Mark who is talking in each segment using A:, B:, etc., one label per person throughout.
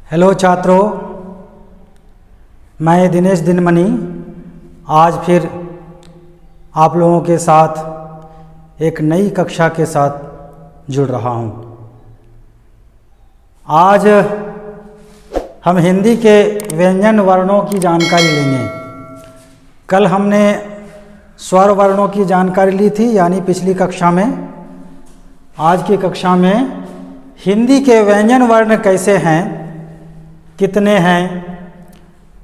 A: Hello छात्रों, मैं दिनेश दिनमणि आज फिर आप लोगों के साथ एक नई कक्षा के साथ जुड़ रहा हूं। आज हम हिंदी के व्यंजन वर्णों की जानकारी लेंगे। कल हमने स्वर वर्णों की जानकारी ली थी, यानी पिछली कक्षा में। आज की कक्षा में हिंदी के व्यंजन वर्ण कैसे हैं, कितने हैं,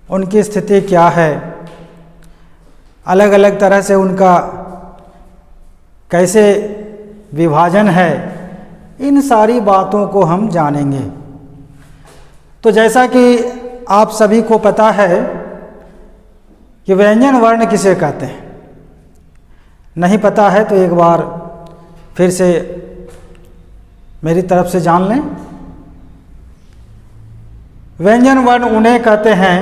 A: उनकी स्थिति क्या है, अलग अलग तरह से उनका कैसे विभाजन है, इन सारी बातों को हम जानेंगे। तो जैसा कि आप सभी को पता है कि व्यंजन वर्ण किसे कहते हैं, नहीं पता है तो एक बार फिर से मेरी तरफ से जान लें। व्यंजन वर्ण उन्हें कहते हैं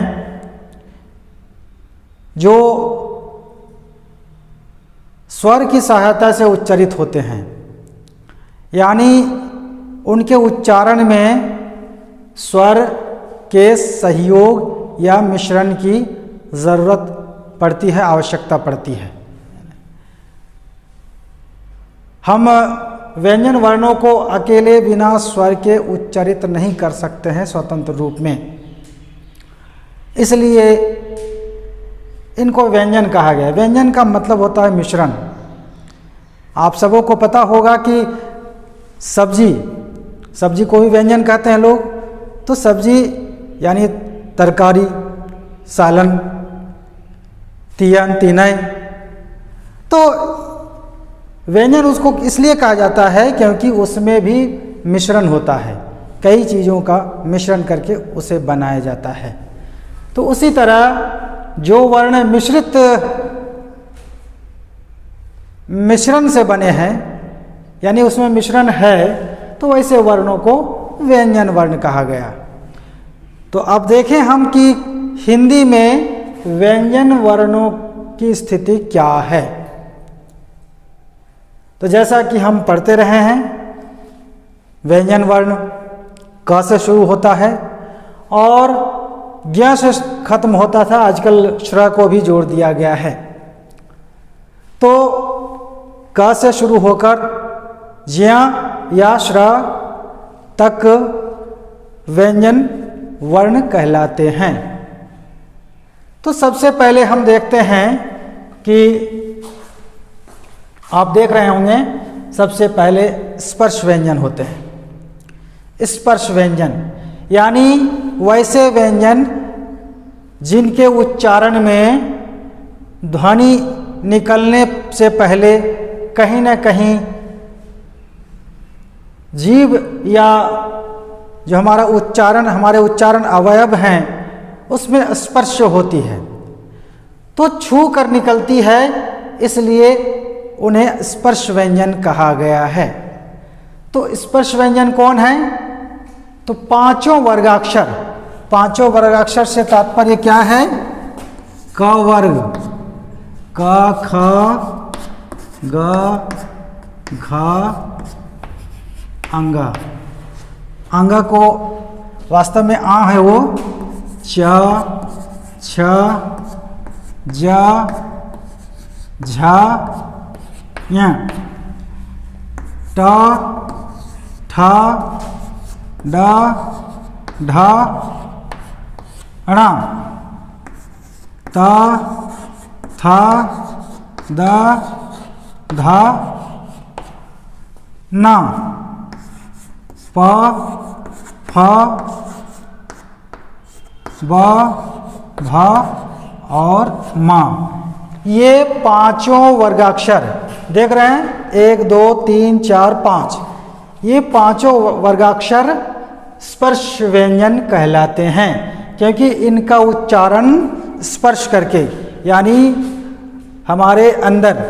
A: जो स्वर की सहायता से उच्चारित होते हैं, यानी उनके उच्चारण में स्वर के सहयोग या मिश्रण की ज़रूरत पड़ती है, आवश्यकता पड़ती है। हम व्यंजन वर्णों को अकेले बिना स्वर के उच्चारित नहीं कर सकते हैं स्वतंत्र रूप में, इसलिए इनको व्यंजन कहा गया है। व्यंजन का मतलब होता है मिश्रण। आप सबों को पता होगा कि सब्जी को भी व्यंजन कहते हैं लोग। तो सब्जी यानी तरकारी, सालन, तियन, तिनय। तो व्यंजन उसको इसलिए कहा जाता है क्योंकि उसमें भी मिश्रण होता है, कई चीज़ों का मिश्रण करके उसे बनाया जाता है। तो उसी तरह जो वर्ण मिश्रण से बने हैं, यानी उसमें मिश्रण है, तो वैसे वर्णों को व्यंजन वर्ण कहा गया। तो अब देखें हम कि हिंदी में व्यंजन वर्णों की स्थिति क्या है। तो जैसा कि हम पढ़ते रहे हैं, व्यंजन वर्ण क से शुरू होता है और ज्ञ से खत्म होता था। आजकल श्र को भी जोड़ दिया गया है। तो क से शुरू होकर ज्ञ या श्र तक व्यंजन वर्ण कहलाते हैं। तो सबसे पहले हम देखते हैं कि आप देख रहे होंगे, सबसे पहले स्पर्श व्यंजन होते हैं। स्पर्श व्यंजन यानी वैसे व्यंजन जिनके उच्चारण में ध्वनि निकलने से पहले कहीं न कहीं जीभ या जो हमारे उच्चारण अवयव हैं उसमें स्पर्श होती है, तो छू कर निकलती है, इसलिए उन्हें स्पर्श व्यंजन कहा गया है। तो स्पर्श व्यंजन कौन है? तो पांचों वर्गाक्षर से तात्पर्य क्या है? क वर्ग, क, ख, ग, घ, अंग। अंग को वास्तव में आ है वो च, छ, ज, झ, ञ, ट, ठ, ड, ढ, ण, त, थ, द, ध, न, प, फ, ब, भ और म। ये पांचों वर्गाक्षर देख रहे हैं, 1, 2, 3, 4, 5। ये पांचों वर्गाक्षर स्पर्श व्यंजन कहलाते हैं, क्योंकि इनका उच्चारण स्पर्श करके, यानी हमारे अंदर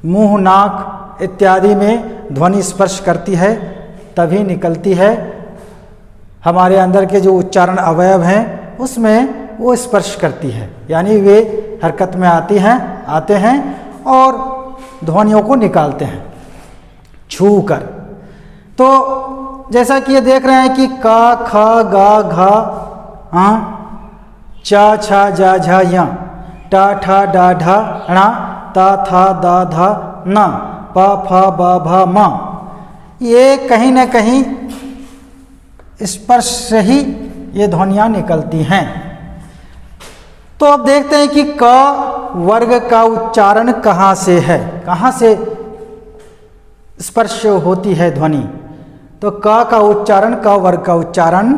A: मुंह, नाक इत्यादि में ध्वनि स्पर्श करती है, तभी निकलती है। हमारे अंदर के जो उच्चारण अवयव हैं उसमें वो स्पर्श करती है, यानी वे हरकत में आते हैं और ध्वनियों को निकालते हैं छू कर। तो जैसा कि ये देख रहे हैं कि का, ख, गा, घा, हाँ, चा, छा, जा, झा, या, टा, ठा, डा, ढा, णा, ता, था, दा, धा, ना, पा, फा, बा, भा, मा, ये कहीं ना कहीं स्पर्श से ही ये ध्वनियाँ निकलती हैं। तो अब देखते हैं कि क वर्ग का उच्चारण कहाँ से है, कहाँ से स्पर्श होती है ध्वनि। तो क का उच्चारण, क वर्ग का उच्चारण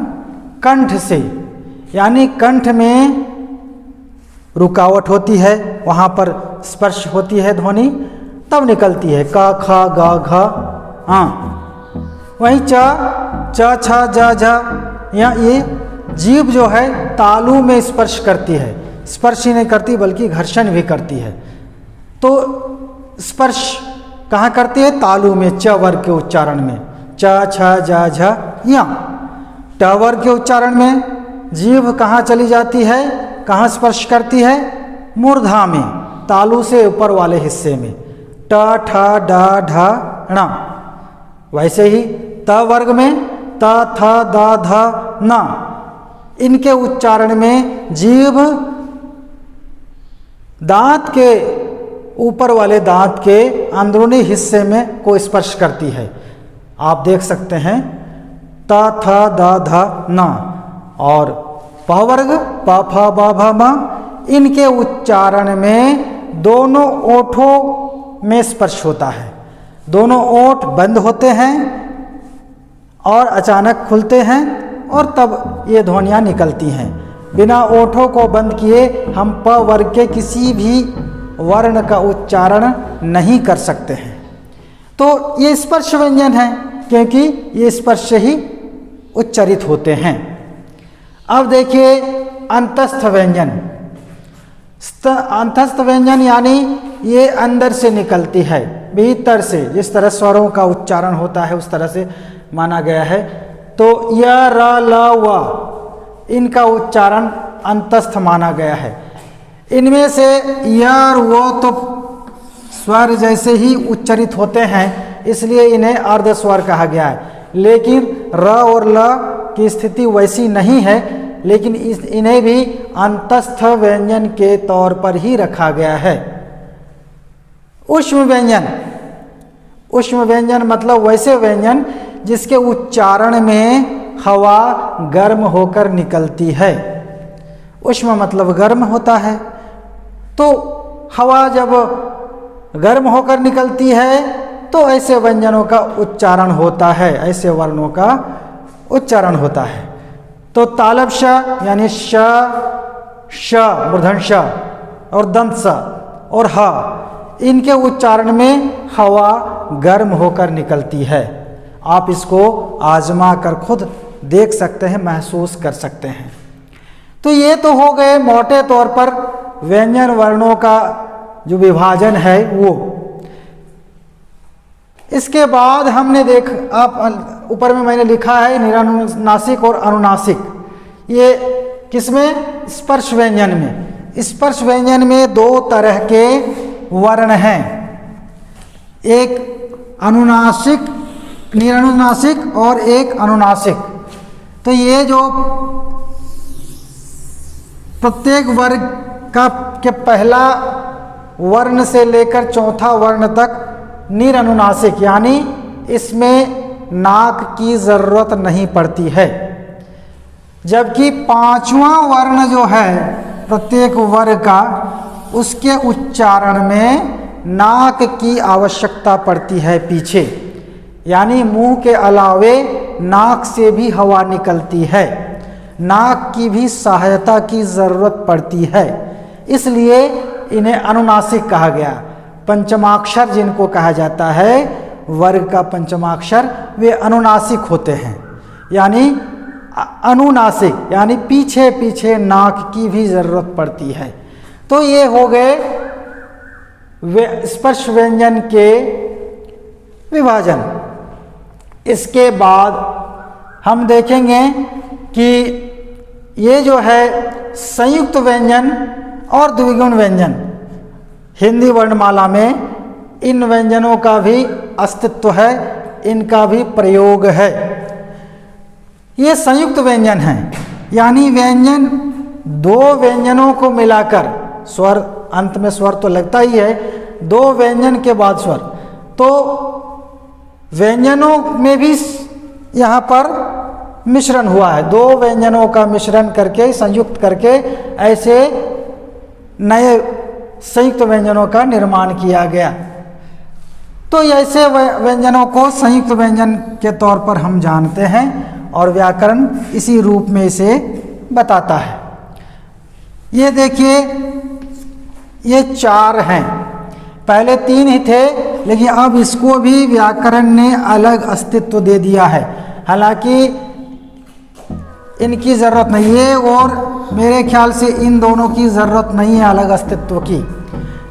A: कंठ से, यानी कंठ में रुकावट होती है, वहाँ पर स्पर्श होती है ध्वनि, तब निकलती है क, ख, ग, घ, हाँ। वहीं च, छा, जा, झा, या ये जीभ जो है तालु में स्पर्श करती है, स्पर्श ही नहीं करती बल्कि घर्षण भी करती है। तो स्पर्श कहाँ करती है? तालु में, च वर्ग के उच्चारण में, च, छ, जा, झा, या। ट वर्ग के उच्चारण में जीभ कहाँ चली जाती है, कहाँ स्पर्श करती है? मूर्धा में, तालु से ऊपर वाले हिस्से में, ट, ठ, ड, ढ, ण। वैसे ही त वर्ग में त, थ, द, ध, न, इनके उच्चारण में जीभ दांत के ऊपर वाले दांत के अंदरूनी हिस्से में को स्पर्श करती है। आप देख सकते हैं त, थ, द, ध, न। और प वर्ग प, फ, ब, भ, म, इनके उच्चारण में दोनों ओठों में स्पर्श होता है। दोनों ओठ बंद होते हैं और अचानक खुलते हैं और तब ये ध्वनियाँ निकलती हैं। बिना ओठों को बंद किए हम प वर्ग के किसी भी वर्ण का उच्चारण नहीं कर सकते हैं। तो ये स्पर्श व्यंजन है क्योंकि ये स्पर्श से ही उच्चारित होते हैं। अब देखिए अंतस्थ व्यंजन। अंतस्थ व्यंजन यानी ये अंदर से निकलती है, भीतर से, जिस तरह स्वरों का उच्चारण होता है उस तरह से माना गया है। तो य, र, ल, व, इनका उच्चारण अंतस्थ माना गया है। इनमें से य और वो तो स्वर जैसे ही उच्चारित होते हैं, इसलिए इन्हें अर्ध स्वर कहा गया है। लेकिन र और ल की स्थिति वैसी नहीं है, लेकिन इन्हें भी अंतस्थ व्यंजन के तौर पर ही रखा गया है। ऊष्म व्यंजन। ऊष्म व्यंजन मतलब वैसे व्यंजन जिसके उच्चारण में हवा गर्म होकर निकलती है। ऊष्म मतलब गर्म होता है। तो हवा जब गर्म होकर निकलती है तो ऐसे व्यंजनों का उच्चारण होता है, ऐसे वर्णों का उच्चारण होता है। तो तालब श यानी श, श, मूर्धन श और दंत स और ह, इनके उच्चारण में हवा गर्म होकर निकलती है। आप इसको आजमा कर खुद देख सकते हैं, महसूस कर सकते हैं। तो ये तो हो गए मोटे तौर पर व्यंजन वर्णों का जो विभाजन है वो। इसके बाद हमने आप ऊपर में मैंने लिखा है निरानुनासिक और अनुनासिक। ये किसमें? स्पर्श व्यंजन में। स्पर्श व्यंजन में दो तरह के वर्ण हैं, एक अनुनासिक, निरानुनासिक और एक अनुनासिक। तो ये जो प्रत्येक वर्ग का के पहला वर्ण से लेकर चौथा वर्ण तक निरनुनासिक, यानी इसमें नाक की ज़रूरत नहीं पड़ती है। जबकि पांचवा वर्ण जो है प्रत्येक वर्ग का, उसके उच्चारण में नाक की आवश्यकता पड़ती है पीछे, यानी मुंह के अलावे नाक से भी हवा निकलती है, नाक की भी सहायता की ज़रूरत पड़ती है। इसलिए इन्हें अनुनासिक कहा गया। पंचमाक्षर जिनको कहा जाता है वर्ग का पंचमाक्षर, वे अनुनासिक होते हैं। यानी अनुनासिक यानी पीछे पीछे नाक की भी ज़रूरत पड़ती है। तो ये हो गए स्पर्श व्यंजन के विभाजन। इसके बाद हम देखेंगे कि ये जो है संयुक्त व्यंजन और द्विगुण व्यंजन, हिंदी वर्णमाला में इन व्यंजनों का भी अस्तित्व है, इनका भी प्रयोग है। ये संयुक्त व्यंजन हैं, यानी व्यंजन दो व्यंजनों को मिलाकर, स्वर अंत में स्वर तो लगता ही है, दो व्यंजन के बाद स्वर, तो व्यंजनों में भी यहाँ पर मिश्रण हुआ है, दो व्यंजनों का मिश्रण करके संयुक्त करके ऐसे नए संयुक्त व्यंजनों का निर्माण किया गया। तो ऐसे व्यंजनों को संयुक्त व्यंजन के तौर पर हम जानते हैं और व्याकरण इसी रूप में इसे बताता है। ये देखिए, ये चार हैं, पहले तीन ही थे, लेकिन अब इसको भी व्याकरण ने अलग अस्तित्व दे दिया है। हालांकि इनकी ज़रूरत नहीं है और मेरे ख्याल से इन दोनों की ज़रूरत नहीं है अलग अस्तित्व की,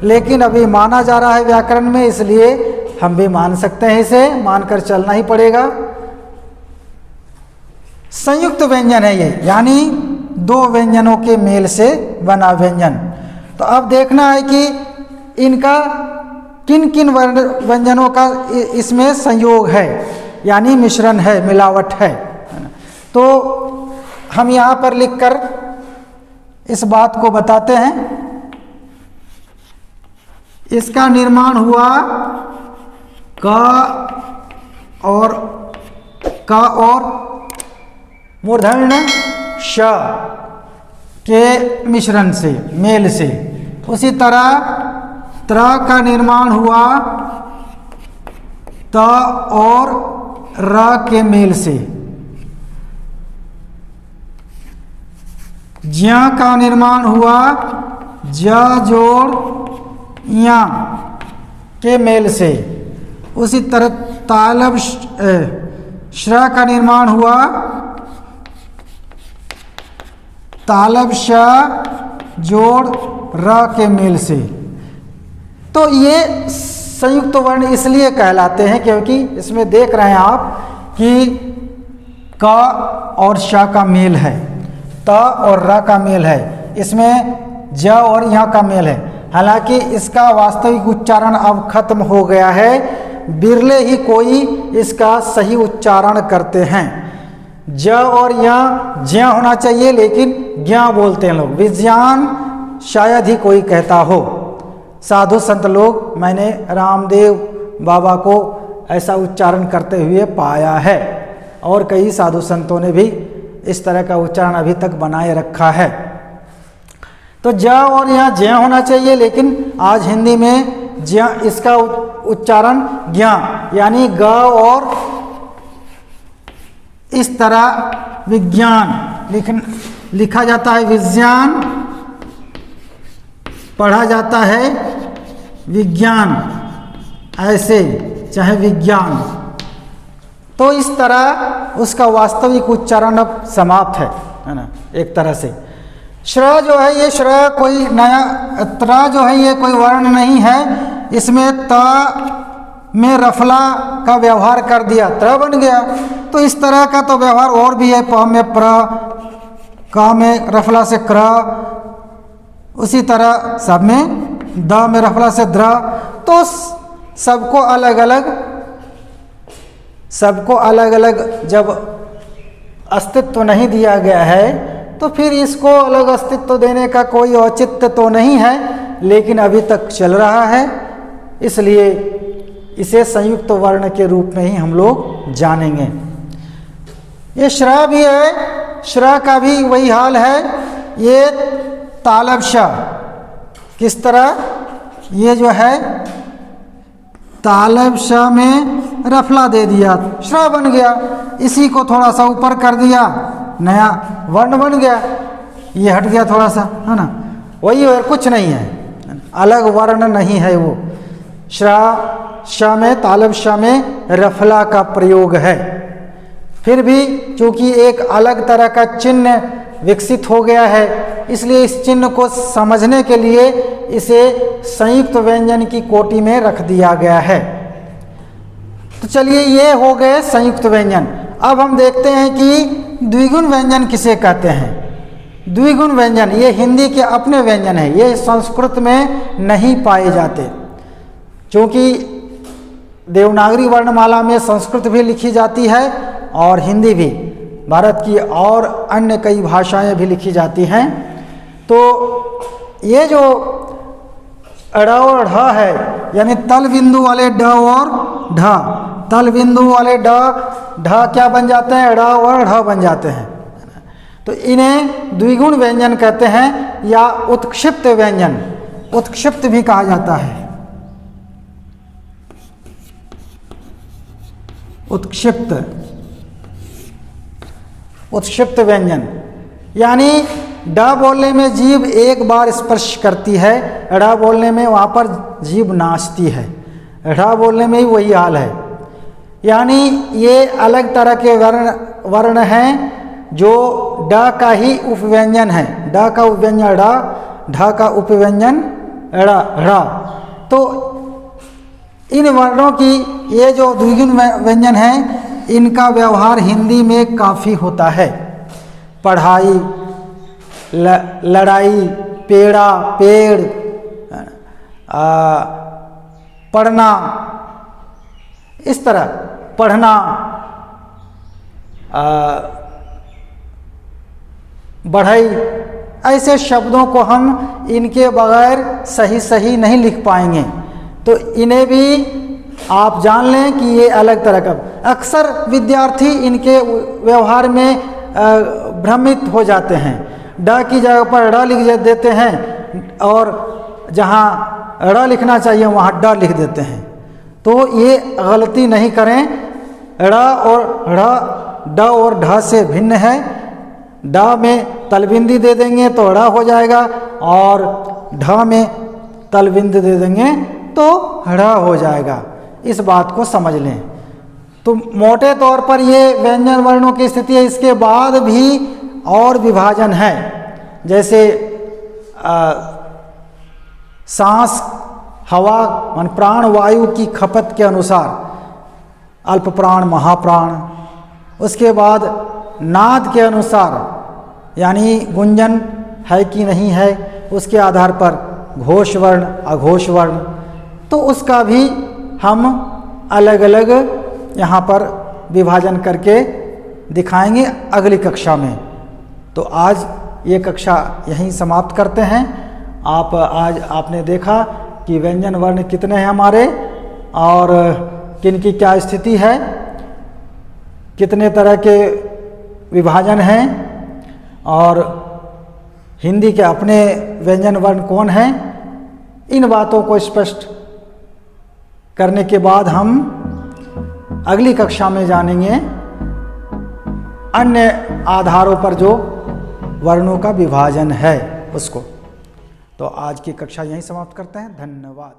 A: लेकिन अभी माना जा रहा है व्याकरण में, इसलिए हम भी मान सकते हैं, इसे मानकर चलना ही पड़ेगा। संयुक्त व्यंजन है ये, यानी दो व्यंजनों के मेल से बना व्यंजन। तो अब देखना है कि इनका किन किन व्यंजनों का इसमें संयोग है, यानी मिश्रण है, मिलावट है। तो हम यहाँ पर लिखकर इस बात को बताते हैं। इसका निर्माण हुआ क और मूर्धन्य श के मिश्रण से, मेल से। उसी तरह त्र का निर्माण हुआ त और र के मेल से। ज्या का निर्माण हुआ ज जोड़ या के मेल से। उसी तरह तालब श्र का निर्माण हुआ तालब श जोड़ र के मेल से। तो ये संयुक्त वर्ण इसलिए कहलाते हैं क्योंकि इसमें देख रहे हैं आप कि क और श का मेल है, त और र का मेल है, इसमें ज और यहाँ का मेल है। हालांकि इसका वास्तविक उच्चारण अब खत्म हो गया है, बिरले ही कोई इसका सही उच्चारण करते हैं। ज और यहाँ ज्या होना चाहिए, लेकिन ज्ञा बोलते हैं लोग। विज्ञान शायद ही कोई कहता हो। साधु संत लोग, मैंने रामदेव बाबा को ऐसा उच्चारण करते हुए पाया है और कई साधु संतों ने भी इस तरह का उच्चारण अभी तक बनाए रखा है। तो ज और यहाँ ज्या होना चाहिए, लेकिन आज हिंदी में ज्या, इसका उच्चारण ज्ञा यानी ग और इस तरह विज्ञान लिखा जाता है, विज्ञान पढ़ा जाता है, विज्ञान ऐसे, चाहे विज्ञान। तो इस तरह उसका वास्तविक उच्चारण अब समाप्त है ना, एक तरह से। श्र जो है, ये श्र कोई नया, त्र जो है ये कोई वर्ण नहीं है, इसमें त में रफला का व्यवहार कर दिया, त्र बन गया। तो इस तरह का तो व्यवहार और भी है, प में प्र, क में रफला से क्र, उसी तरह सब में द में रफला से द्र। तो सबको अलग अलग जब अस्तित्व नहीं दिया गया है, तो फिर इसको अलग अस्तित्व देने का कोई औचित्य तो नहीं है, लेकिन अभी तक चल रहा है, इसलिए इसे संयुक्त वर्ण के रूप में ही हम लोग जानेंगे। ये श्र भी है, श्र का भी वही हाल है। ये तालब श किस तरह, ये जो है तालब श में रफला दे दिया, श्र बन गया। इसी को थोड़ा सा ऊपर कर दिया, नया वर्ण बन गया, ये हट गया थोड़ा सा, है ना, वही और कुछ नहीं है, अलग वर्ण नहीं है वो। श्र श में, तालब श में रफला का प्रयोग है। फिर भी चूंकि एक अलग तरह का चिन्ह विकसित हो गया है, इसलिए इस चिन्ह को समझने के लिए इसे संयुक्त व्यंजन की कोटि में रख दिया गया है। तो चलिए, ये हो गए संयुक्त व्यंजन। अब हम देखते हैं कि द्विगुण व्यंजन किसे कहते हैं। द्विगुण व्यंजन ये हिंदी के अपने व्यंजन है, ये संस्कृत में नहीं पाए जाते। क्योंकि देवनागरी वर्णमाला में संस्कृत भी लिखी जाती है और हिंदी भी, भारत की और अन्य कई भाषाएं भी लिखी जाती हैं। तो ये जो ड़ और ढ है, यानी तल बिंदु वाले ड और ढ, तल बिंदु वाले ड ढ क्या बन जाते हैं, ड़ और ढ बन जाते हैं। तो इन्हें द्विगुण व्यंजन कहते हैं या उत्क्षिप्त व्यंजन, उत्क्षिप्त भी कहा जाता है। उत्क्षिप्त, उत्क्षिप्त व्यंजन यानी ड बोलने में जीभ एक बार स्पर्श करती है, ड़ बोलने में वहाँ पर जीभ नाचती है, ढ बोलने में ही वही हाल है। यानी ये अलग तरह के वर्ण हैं जो ड का ही उपव्यंजन है, ड का उपव्यंजन ड, ढ का उपव्यंजन ढ़। तो इन वर्णों की ये जो द्विगुण व्यंजन हैं, इनका व्यवहार हिंदी में काफ़ी होता है। पढ़ाई, लड़ाई, पेड़ा, पेड़, पढ़ना, इस तरह पढ़ना, बढ़ई, ऐसे शब्दों को हम इनके बगैर सही सही नहीं लिख पाएंगे। तो इन्हें भी आप जान लें कि ये अलग तरह का, अक्सर विद्यार्थी इनके व्यवहार में भ्रमित हो जाते हैं। ड की जगह पर ड़ लिख देते हैं और जहाँ ड़ लिखना चाहिए वहाँ ड लिख देते हैं। तो ये गलती नहीं करें। ड़ और ढ़ ड और ढ से भिन्न है। ड में तलबिंदी दे देंगे तो ड़ हो जाएगा और ढ में तलबिंदी दे देंगे तो ढ़ हो जाएगा। इस बात को समझ लें। तो मोटे तौर पर ये व्यंजन वर्णों की स्थिति है। इसके बाद भी और विभाजन है, जैसे सांस, हवा मान प्राण वायु की खपत के अनुसार अल्प प्राण, महाप्राण। उसके बाद नाद के अनुसार यानी गुंजन है कि नहीं है, उसके आधार पर घोष वर्ण, अघोष वर्ण। तो उसका भी हम अलग अलग यहाँ पर विभाजन करके दिखाएंगे अगली कक्षा में। तो आज ये कक्षा यहीं समाप्त करते हैं। आज आपने देखा कि व्यंजन वर्ण कितने हैं हमारे और किन की क्या स्थिति है, कितने तरह के विभाजन हैं और हिंदी के अपने व्यंजन वर्ण कौन हैं। इन बातों को स्पष्ट करने के बाद हम अगली कक्षा में जानेंगे अन्य आधारों पर जो वर्णों का विभाजन है उसको। तो आज की कक्षा यहीं समाप्त करते हैं। धन्यवाद।